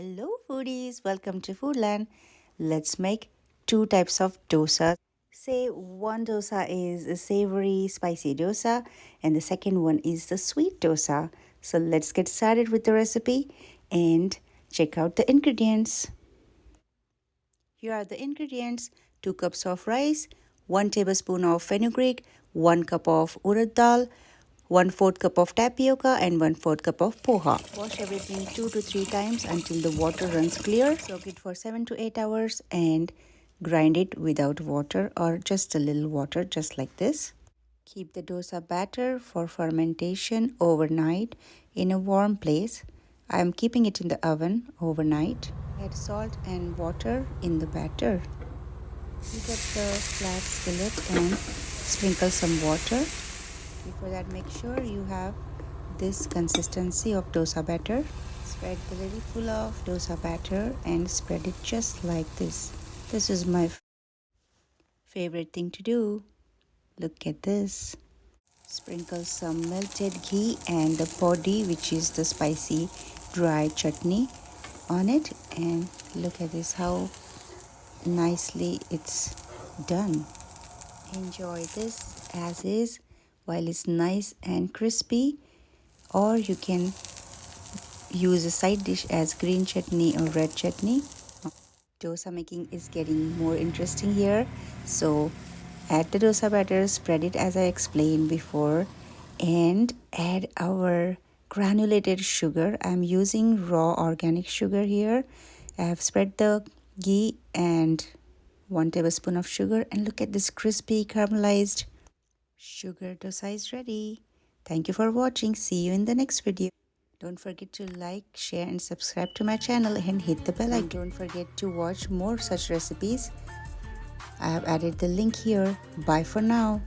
Hello foodies, welcome to Foodland. Let's make two types of dosa. Say one dosa is a savory spicy dosa and the second one is the sweet dosa. So let's get started with the recipe and check out the ingredients. Here are the ingredients: 2 cups of rice, 1 tablespoon of fenugreek, 1 cup of urad dal, 1/4 cup of tapioca and 1/4 cup of poha. Wash everything 2 to 3 times until the water runs clear. Soak it for 7 to 8 hours and grind it without water or just a little water, just like this. Keep the dosa batter for fermentation overnight in a warm place. I am keeping it in the oven overnight. Add salt and water in the batter. Heat up the flat skillet and sprinkle some water. Before that, make sure you have this consistency of dosa batter. Spread the little full of dosa batter and spread it just like this. This is my favorite thing to do. Look at this. Sprinkle some melted ghee and the podi, which is the spicy dry chutney, on it, and look at this, how nicely it's done. Enjoy this as is while it's nice and crispy, or you can use a side dish as green chutney or red chutney. Dosa making is getting more interesting here, so add the dosa batter, spread it as I explained before, and add our granulated sugar. I'm using raw organic sugar here. I have spread the ghee and 1 tablespoon of sugar, and look at this crispy caramelized sugar dosa is ready. Thank you for watching. See you in the next video. Don't forget to like, share and subscribe to my channel and hit the bell icon. Don't forget to watch more such recipes. I have added the link here. Bye for now.